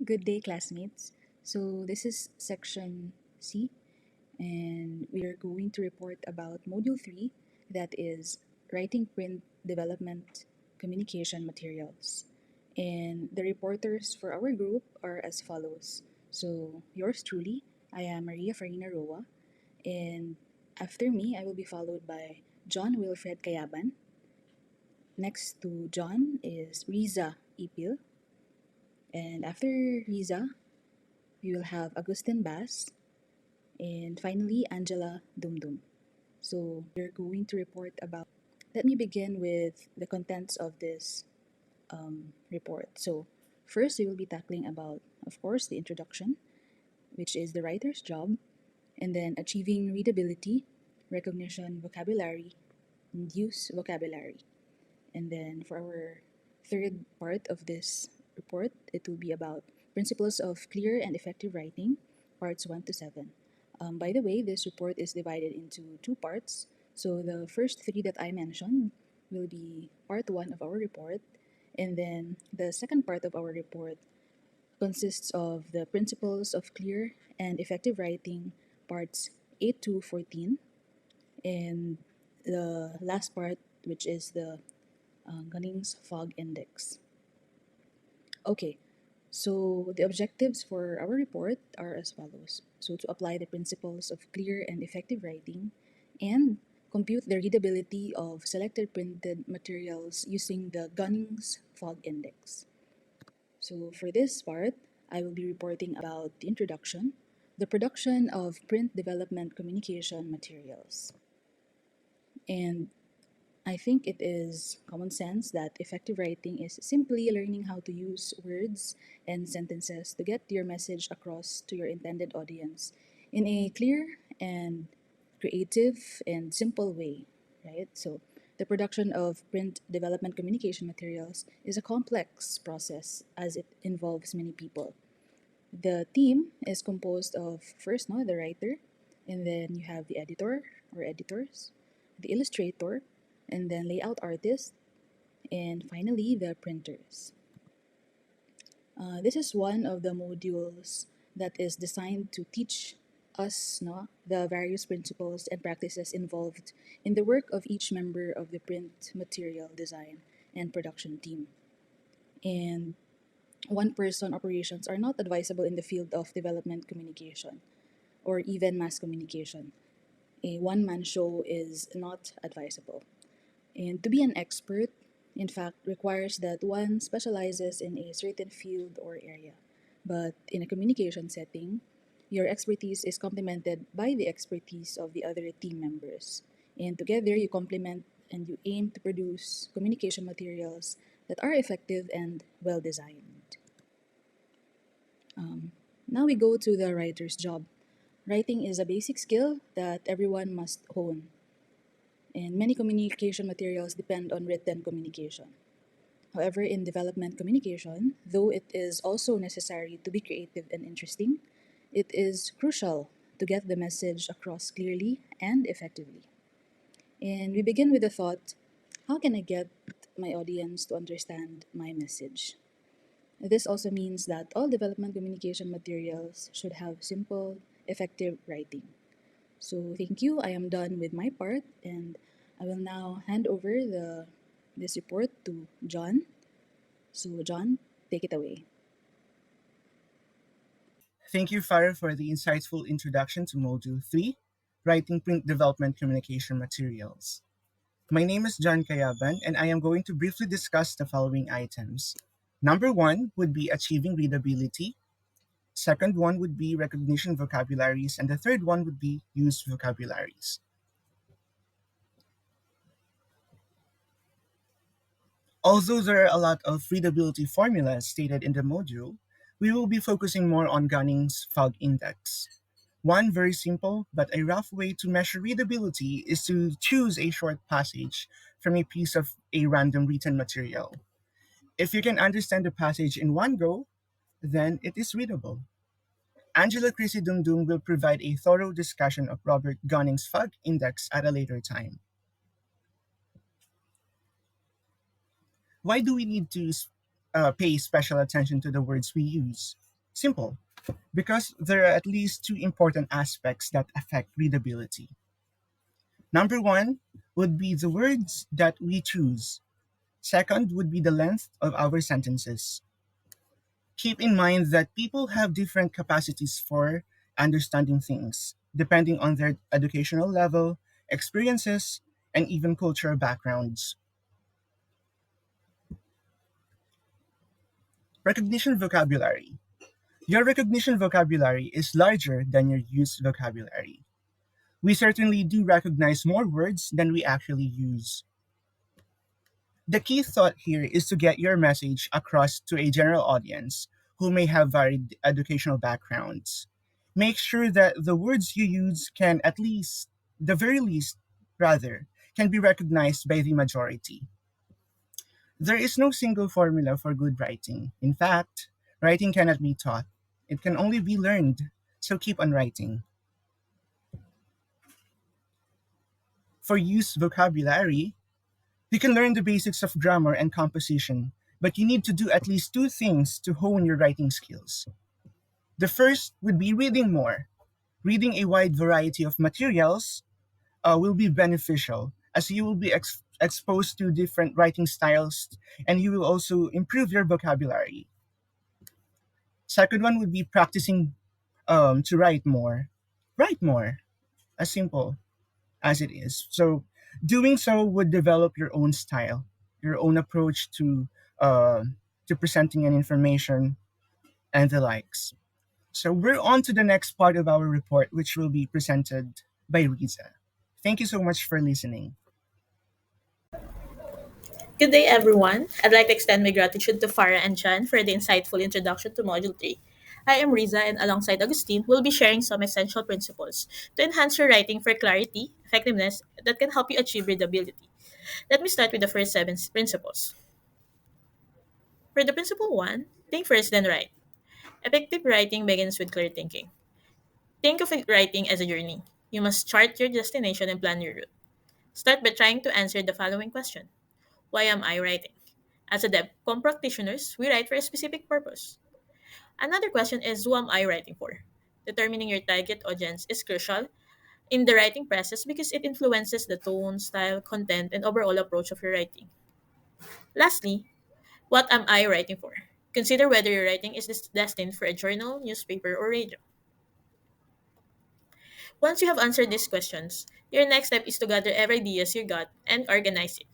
Good day, classmates. So, this is section C, and we are going to report about Module 3, that is Writing Print Development Communication Materials. And the reporters for our group are as follows. So, yours truly, I am Marina Farina Roa, and after me, I will be followed by John Wilfred Kayaban. Next to John is Rizza Ypil, and after Rizza, we will have Agustin Bas, and finally Angela Dumdum. So we're going to report about. Let me begin with the contents of this report. So first, we will be tackling about, of course, the introduction, which is the writer's job, and then achieving readability, recognition, vocabulary, and use vocabulary. And then for our third part of this report, it will be about principles of clear and effective writing, parts 1 to 7. By the way, this report is divided into two parts. So the first three that I mentioned will be part 1 of our report, and then the second part of our report consists of the principles of clear and effective writing, parts 8 to 14, and the last part, which is the Gunning's Fog Index. Okay, so the objectives for our report are as follows. So to apply the principles of clear and effective writing and compute the readability of selected printed materials using the Gunning's Fog Index. So for this part, I will be reporting about the introduction, the production of print development communication materials. And I think it is common sense that effective writing is simply learning how to use words and sentences to get your message across to your intended audience in a clear and creative and simple way, right? So, the production of print development communication materials is a complex process as it involves many people. The team is composed of first, no, the writer, and then you have the editor or editors, the illustrator, and then layout artist, and finally the printers. This is one of the modules that is designed to teach us, no, the various principles and practices involved in the work of each member of the print material design and production team. And one person operations are not advisable in the field of development communication or even mass communication. A one man show is not advisable. And to be an expert, in fact, requires that one specializes in a certain field or area. But in a communication setting, your expertise is complemented by the expertise of the other team members. And together, you complement and you aim to produce communication materials that are effective and well designed. Now we go to the writer's job. Writing is a basic skill that everyone must hone, and many communication materials depend on written communication. However, in development communication, though it is also necessary to be creative and interesting, it is crucial to get the message across clearly and effectively. And we begin with the thought, how can I get my audience to understand my message? This also means that all development communication materials should have simple, effective writing. So thank you. I am done with my part, and I will now hand over this report to John. So John, take it away. Thank you, Farah, for the insightful introduction to Module 3, Writing Print Development Communication Materials. My name is John Kayaban, and I am going to briefly discuss the following items. Number one would be achieving readability. Second one would be recognition vocabularies, and the third one would be use vocabularies. Although there are a lot of readability formulas stated in the module, we will be focusing more on Gunning's Fog Index. One very simple but a rough way to measure readability is to choose a short passage from a piece of a random written material. If you can understand the passage in one go, then it is readable. Angela Kristi Dumdum will provide a thorough discussion of Robert Gunning's Fog Index at a later time. Why do we need to pay special attention to the words we use? Simple, because there are at least two important aspects that affect readability. Number one would be the words that we choose. Second would be the length of our sentences. Keep in mind that people have different capacities for understanding things, depending on their educational level, experiences, and even cultural backgrounds. Recognition vocabulary. Your recognition vocabulary is larger than your use vocabulary. We certainly do recognize more words than we actually use. The key thought here is to get your message across to a general audience who may have varied educational backgrounds. Make sure that the words you use can at least, the very least, rather, can be recognized by the majority. There is no single formula for good writing. In fact, writing cannot be taught. It can only be learned. So keep on writing. For use vocabulary, you can learn the basics of grammar and composition, but you need to do at least two things to hone your writing skills. The first would be reading more. Reading a wide variety of materials will be beneficial as you will be exposed to different writing styles and you will also improve your vocabulary. Second one would be practicing to write more. Write more, as simple as it is. So, doing so would develop your own style, your own approach uh, to presenting an information and the likes. So, we're on to the next part of our report, which will be presented by Rizza. Thank you so much for listening. Good day, everyone. I'd like to extend my gratitude to Farah and John for the insightful introduction to Module 3. I am Riza, and alongside Agustin, we'll be sharing some essential principles to enhance your writing for clarity, effectiveness, that can help you achieve readability. Let me start with the first seven principles. For the principle 1, think first, then write. Effective writing begins with clear thinking. Think of writing as a journey. You must chart your destination and plan your route. Start by trying to answer the following question: why am I writing? As a DevCom practitioners, we write for a specific purpose. Another question is, who am I writing for? Determining your target audience is crucial in the writing process because it influences the tone, style, content, and overall approach of your writing. Lastly, what am I writing for? Consider whether your writing is destined for a journal, newspaper, or radio. Once you have answered these questions, your next step is to gather every ideas you got and organize it.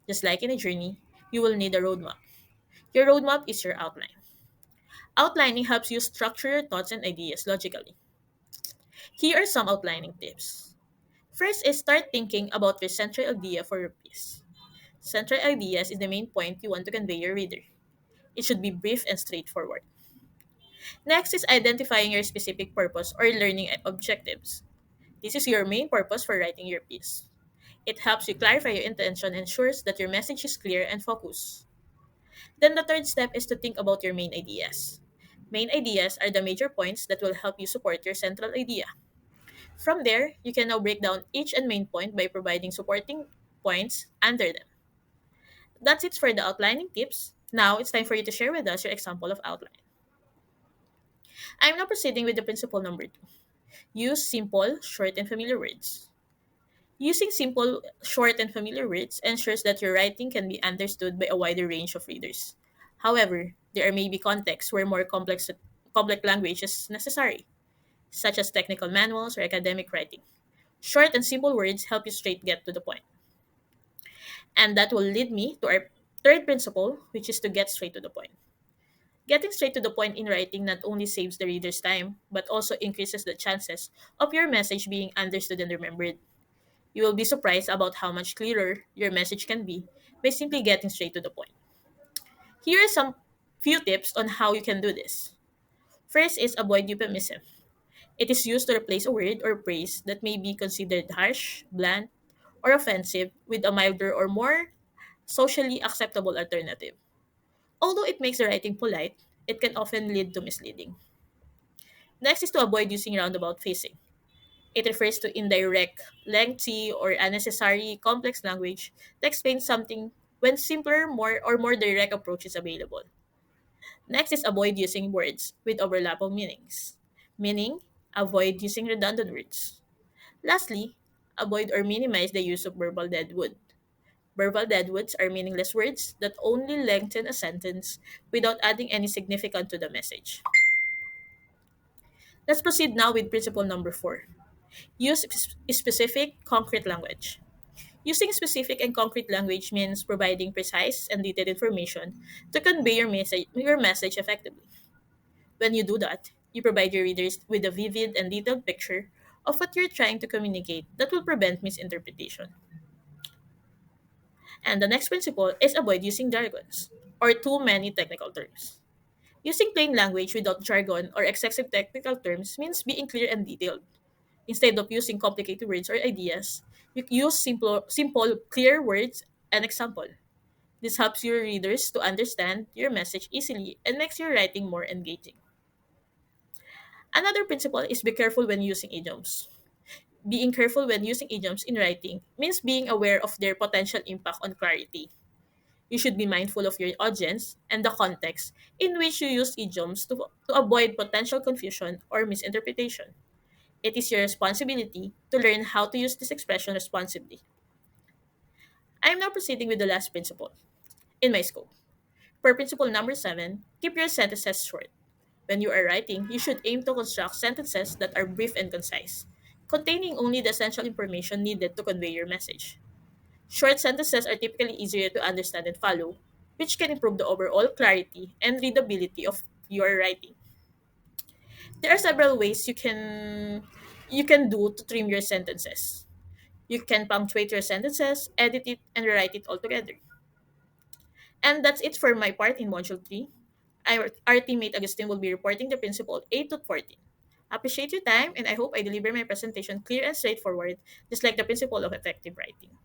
Just like in a journey, you will need a roadmap. Your roadmap is your outline. Outlining helps you structure your thoughts and ideas logically. Here are some outlining tips. First is start thinking about your central idea for your piece. Central ideas is the main point you want to convey your reader. It should be brief and straightforward. Next is identifying your specific purpose or learning objectives. This is your main purpose for writing your piece. It helps you clarify your intention and ensures that your message is clear and focused. Then the third step is to think about your main ideas. Main ideas are the major points that will help you support your central idea. From there, you can now break down each and main point by providing supporting points under them. That's it for the outlining tips. Now it's time for you to share with us your example of outline. I'm now proceeding with the principle number 2. Use simple, short, and familiar words. Using simple, short, and familiar words ensures that your writing can be understood by a wider range of readers. However, there may be contexts where more complex language is necessary, such as technical manuals or academic writing. Short and simple words help you straight get to the point. And that will lead me to our third principle, which is to get straight to the point. Getting straight to the point in writing not only saves the reader's time, but also increases the chances of your message being understood and remembered. You will be surprised about how much clearer your message can be by simply getting straight to the point. Here are some few tips on how you can do this. First is avoid euphemism. It is used to replace a word or phrase that may be considered harsh, blunt, or offensive with a milder or more socially acceptable alternative. Although it makes the writing polite, it can often lead to misleading. Next is to avoid using roundabout phrasing. It refers to indirect, lengthy, or unnecessary complex language that explains something when simpler, more direct approach is available. Next is avoid using words with overlapping meanings, meaning avoid using redundant words. Lastly, avoid or minimize the use of verbal deadwood. Verbal deadwoods are meaningless words that only lengthen a sentence without adding any significance to the message. Let's proceed now with principle number 4. Use specific, concrete language. Using specific and concrete language means providing precise and detailed information to convey your message effectively. When you do that, you provide your readers with a vivid and detailed picture of what you're trying to communicate that will prevent misinterpretation. And the next principle is avoid using jargons or too many technical terms. Using plain language without jargon or excessive technical terms means being clear and detailed. Instead of using complicated words or ideas, you use simple, clear words and example. This helps your readers to understand your message easily and makes your writing more engaging. Another principle is be careful when using idioms. Being careful when using idioms in writing means being aware of their potential impact on clarity. You should be mindful of your audience and the context in which you use idioms to avoid potential confusion or misinterpretation. It is your responsibility to learn how to use this expression responsibly. I am now proceeding with the last principle in my scope. For principle number 7, keep your sentences short. When you are writing, you should aim to construct sentences that are brief and concise, containing only the essential information needed to convey your message. Short sentences are typically easier to understand and follow, which can improve the overall clarity and readability of your writing. There are several ways you can do to trim your sentences. You can punctuate your sentences, edit it, and rewrite it all together. And that's it for my part in Module 3. Our teammate Agustin will be reporting the principle 8 to 14. Appreciate your time, and I hope I deliver my presentation clear and straightforward, just like the principle of effective writing.